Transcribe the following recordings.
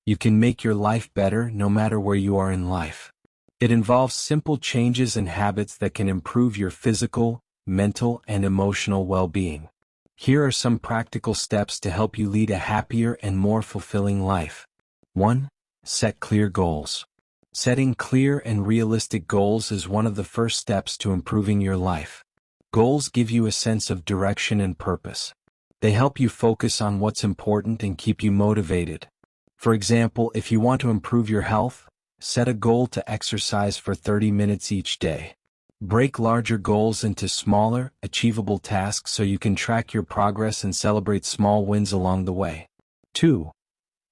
You can make your life better no matter where you are in life. It involves simple changes and habits that can improve your physical, mental, and emotional well-being. Here are some practical steps to help you lead a happier and more fulfilling life. 1. Set clear goals. Setting clear and realistic goals is one of the first steps to improving your life. Goals give you a sense of direction and purpose. They help you focus on what's important and keep you motivated. For example, if you want to improve your health, set a goal to exercise for 30 minutes each day. Break larger goals into smaller, achievable tasks so you can track your progress and celebrate small wins along the way. 2.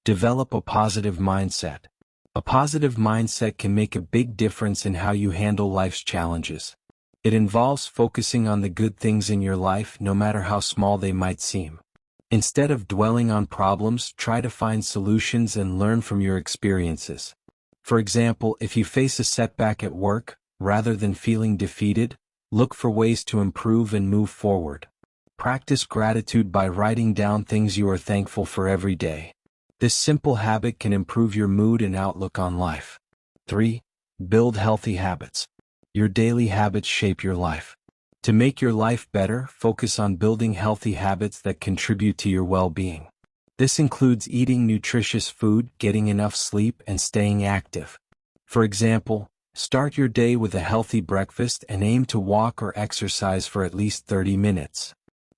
Develop a positive mindset. A positive mindset can make a big difference in how you handle life's challenges. It involves focusing on the good things in your life no matter how small they might seem. Instead of dwelling on problems, try to find solutions and learn from your experiences. For example, if you face a setback at work, rather than feeling defeated, look for ways to improve and move forward. Practice gratitude by writing down things you are thankful for every day. This simple habit can improve your mood and outlook on life. 3. Build healthy habits. Your daily habits shape your life. To make your life better, focus on building healthy habits that contribute to your well-being. This includes eating nutritious food, getting enough sleep, and staying active. For example, start your day with a healthy breakfast and aim to walk or exercise for at least 30 minutes.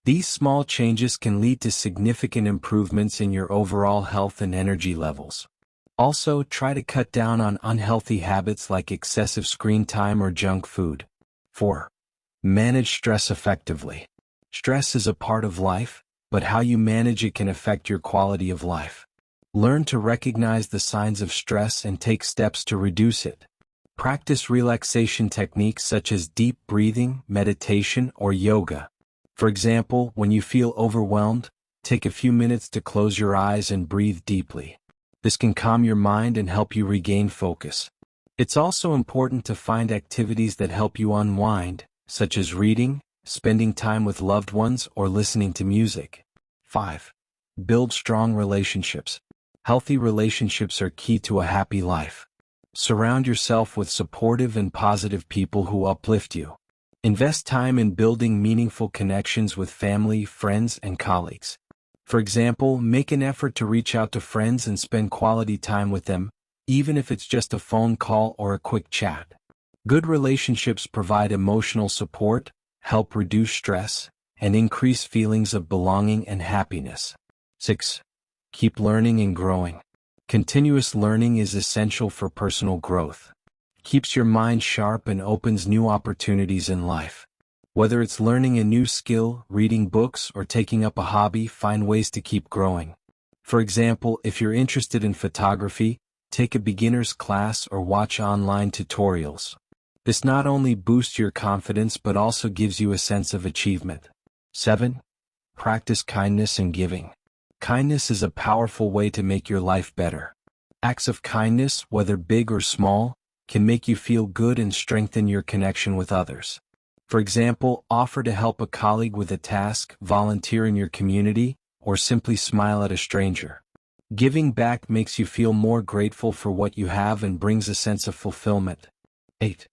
These small changes can lead to significant improvements in your overall health and energy levels. Also, try to cut down on unhealthy habits like excessive screen time or junk food. 4. Manage stress effectively. Stress is a part of life, but how you manage it can affect your quality of life. Learn to recognize the signs of stress and take steps to reduce it. Practice relaxation techniques such as deep breathing, meditation, or yoga. For example, when you feel overwhelmed, take a few minutes to close your eyes and breathe deeply. This can calm your mind and help you regain focus. It's also important to find activities that help you unwind, such as reading, spending time with loved ones, or listening to music. 5. Build strong relationships. Healthy relationships are key to a happy life. Surround yourself with supportive and positive people who uplift you. Invest time in building meaningful connections with family, friends, and colleagues. For example, make an effort to reach out to friends and spend quality time with them, even if it's just a phone call or a quick chat. Good relationships provide emotional support, help reduce stress, and increase feelings of belonging and happiness. 6. Keep learning and growing. Continuous learning is essential for personal growth. Keeps your mind sharp and opens new opportunities in life. Whether it's learning a new skill, reading books, or taking up a hobby, find ways to keep growing. For example, if you're interested in photography, take a beginner's class or watch online tutorials. This not only boosts your confidence but also gives you a sense of achievement. 7. Practice kindness and giving. Kindness is a powerful way to make your life better. Acts of kindness, whether big or small, can make you feel good and strengthen your connection with others. For example, offer to help a colleague with a task, volunteer in your community, or simply smile at a stranger. Giving back makes you feel more grateful for what you have and brings a sense of fulfillment. 8.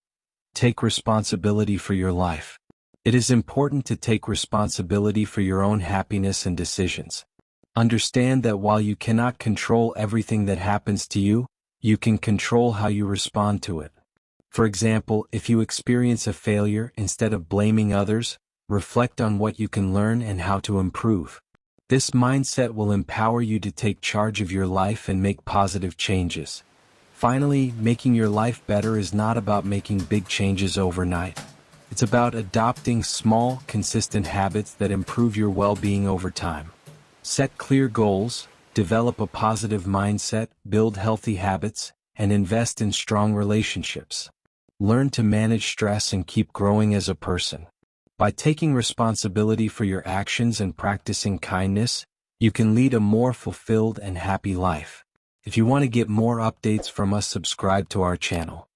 Take responsibility for your life. It is important to take responsibility for your own happiness and decisions. Understand that while you cannot control everything that happens to you, you can control how you respond to it. For example, if you experience a failure, instead of blaming others, reflect on what you can learn and how to improve. This mindset will empower you to take charge of your life and make positive changes. Finally, making your life better is not about making big changes overnight. It's about adopting small, consistent habits that improve your well-being over time. Set clear goals, develop a positive mindset, build healthy habits, and invest in strong relationships. Learn to manage stress and keep growing as a person. By taking responsibility for your actions and practicing kindness, you can lead a more fulfilled and happy life. If you want to get more updates from us, subscribe to our channel.